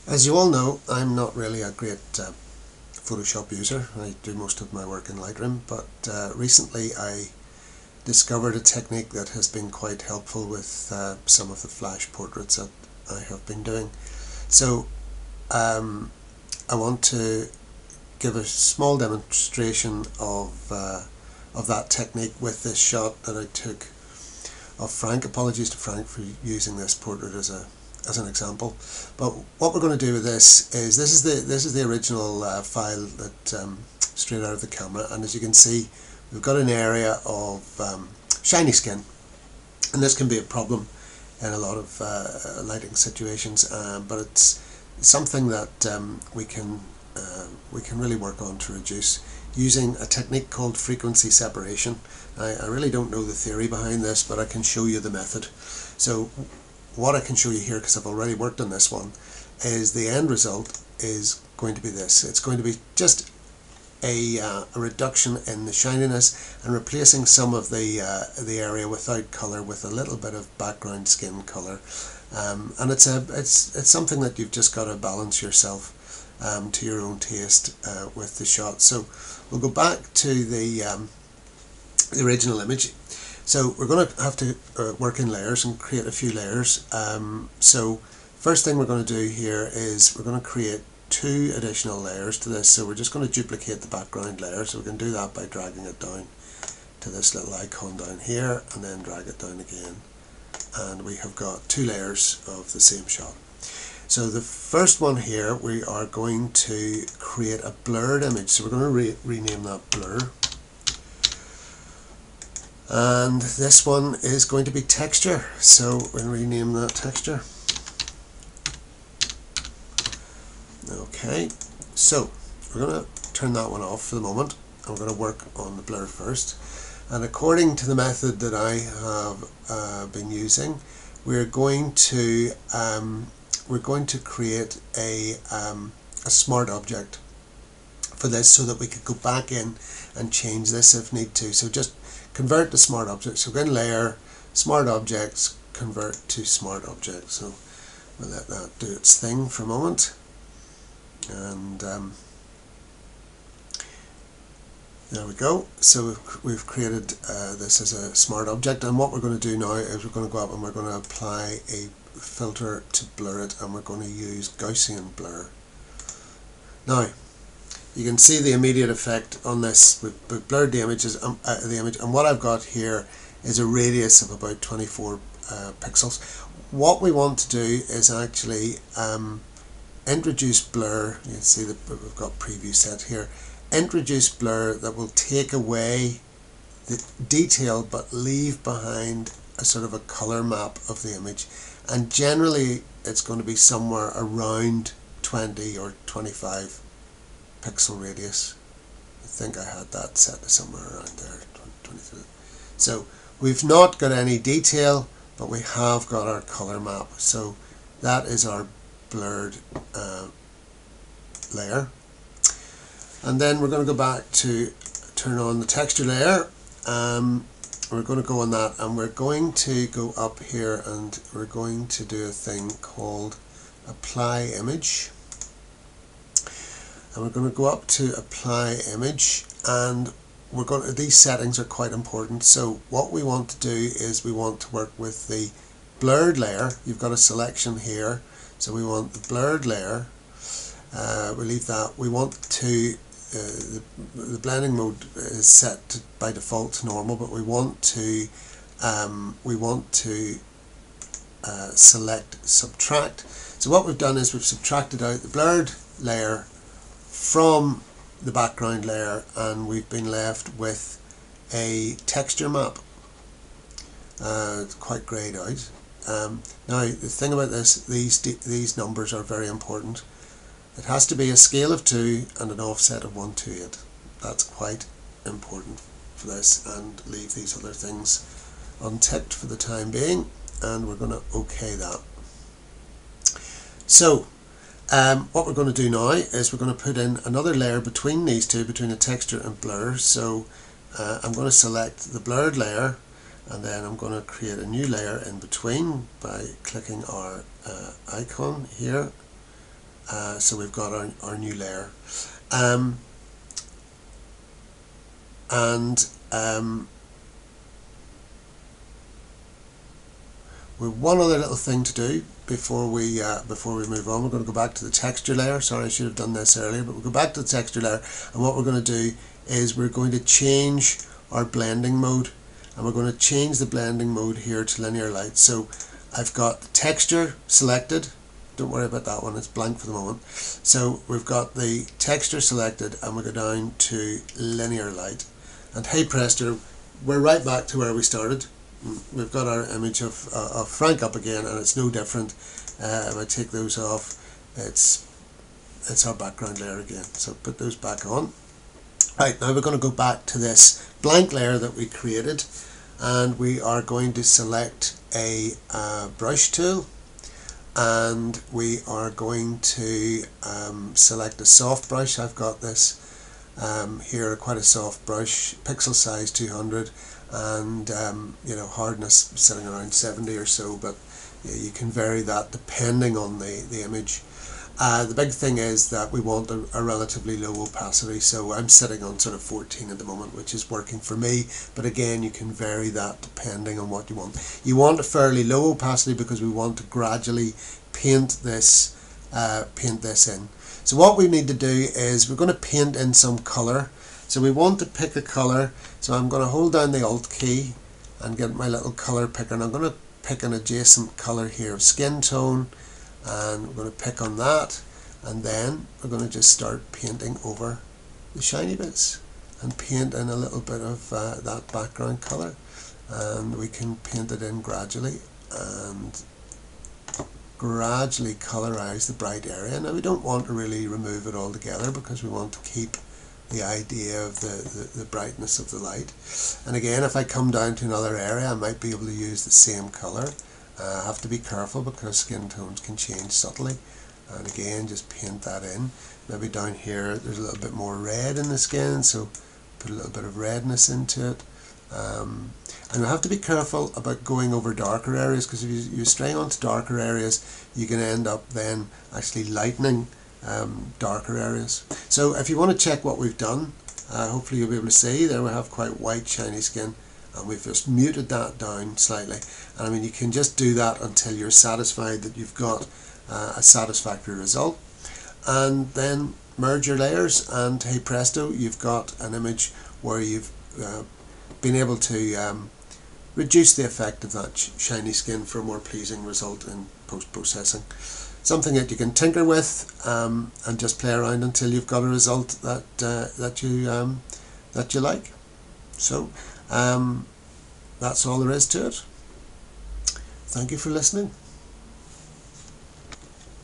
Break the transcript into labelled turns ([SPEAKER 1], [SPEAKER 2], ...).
[SPEAKER 1] As you all know, I'm not really a great Photoshop user. I do most of my work in Lightroom, but recently I discovered a technique that has been quite helpful with some of the flash portraits that I have been doing. So I want to give a small demonstration of that technique with this shot that I took of Frank. Apologies to Frank for using this portrait as an example. But what we're going to do with this is the original file that straight out of the camera, and as you can see, we've got an area of shiny skin, and this can be a problem in a lot of lighting situations, but it's something that we can really work on to reduce using a technique called frequency separation. I really don't know the theory behind this, but I can show you the method. So what I can show you here, because I've already worked on this one, is the end result is going to be this. It's going to be just a reduction in the shininess and replacing some of the area without colour with a little bit of background skin colour, and it's something that you've just got to balance yourself to your own taste with the shot. So we'll go back to the original image. So we're going to have to work in layers and create a few layers. So first thing we're going to do here is we're going to create two additional layers to this. So we're just going to duplicate the background layer. So we can do that by dragging it down to this little icon down here and then drag it down again. And we have got two layers of the same shot. So the first one here, we are going to create a blurred image. So we're going to rename that blur. And this one is going to be texture. So we'll rename that texture. Okay, so we're going to turn that one off for the moment. I'm going to work on the blur first. And according to the method that I have been using, we're going to create a smart object for this so that we could go back in and change this if need to. So just convert to smart objects. So we're going to layer, smart objects, convert to smart objects. So we'll let that do its thing for a moment. And there we go. So we've created this as a smart object, and what we're going to do now is we're going to go up and we're going to apply a filter to blur it, and we're going to use Gaussian blur. Now you can see the immediate effect on this. We've blurred the image, and what I've got here is a radius of about 24 pixels. What we want to do is actually introduce blur. You can see that we've got preview set here. Introduce blur that will take away the detail but leave behind a sort of a color map of the image, and generally it's going to be somewhere around 20 or 25 pixel radius. I think I had that set somewhere around there, 23. So we've not got any detail, but we have got our color map. So that is our blurred layer. And then we're going to go back to turn on the texture layer. We're going to go on that, and we're going to go up here and we're going to do a thing called apply image. And we're going to go up to apply image, and we're going to, these settings are quite important. So what we want to do is we want to work with the blurred layer. You've got a selection here, so we want the blurred layer. We leave that. We want to the blending mode is set to, by default to normal, but we want to select subtract. So what we've done is we've subtracted out the blurred layer from the background layer, and we've been left with a texture map. It's quite greyed out. Now the thing about this, these numbers are very important. It has to be a scale of 2 and an offset of 128. That's quite important for this, and leave these other things unticked for the time being, and we're going to OK that. So what we're going to do now is we're going to put in another layer between these two, between the texture and blur. So I'm going to select the blurred layer, and then I'm going to create a new layer in between by clicking our icon here. So we've got our new layer. We've one other little thing to do before we move on. We're going to go back to the texture layer. Sorry, I should have done this earlier, but we'll go back to the texture layer, and what we're going to do is we're going to change our blending mode, and we're going to change the blending mode here to linear light. So I've got the texture selected. Don't worry about that one, it's blank for the moment. So we've got the texture selected, and we go down to linear light, and hey presto, we're right back to where we started. We've got our image of Frank up again, and it's no different. If I take those off, it's our background layer again. So put those back on. Right, now we're going to go back to this blank layer that we created, and we are going to select a brush tool, and we are going to select a soft brush. I've got this here, quite a soft brush, pixel size 200, and hardness sitting around 70 or so, but you can vary that depending on the image. The big thing is that we want a relatively low opacity, so I'm sitting on sort of 14 at the moment, which is working for me, but again you can vary that depending on what you want. You want a fairly low opacity because we want to gradually paint this in. So what we need to do is we're going to paint in some colour. So we want to pick a colour, so I'm going to hold down the Alt key and get my little colour picker, and I'm going to pick an adjacent colour here of skin tone, and we're going to pick on that, and then we're going to just start painting over the shiny bits and paint in a little bit of that background colour, and we can paint it in gradually and gradually colourize the bright area. Now we don't want to really remove it altogether because we want to keep the idea of the brightness of the light. And again, if I come down to another area, I might be able to use the same colour. I have to be careful because skin tones can change subtly, and again just paint that in. Maybe down here there's a little bit more red in the skin, so put a little bit of redness into it. And you have to be careful about going over darker areas, because if you stray onto darker areas you can end up then actually lightening darker areas. So if you want to check what we've done, hopefully you'll be able to see there we have quite white shiny skin, and we've just muted that down slightly. And I mean, you can just do that until you're satisfied that you've got a satisfactory result, and then merge your layers, and hey presto, you've got an image where you've been able to reduce the effect of that shiny skin for a more pleasing result in post-processing. Something that you can tinker with and just play around until you've got a result that you like. So that's all there is to it. Thank you for listening.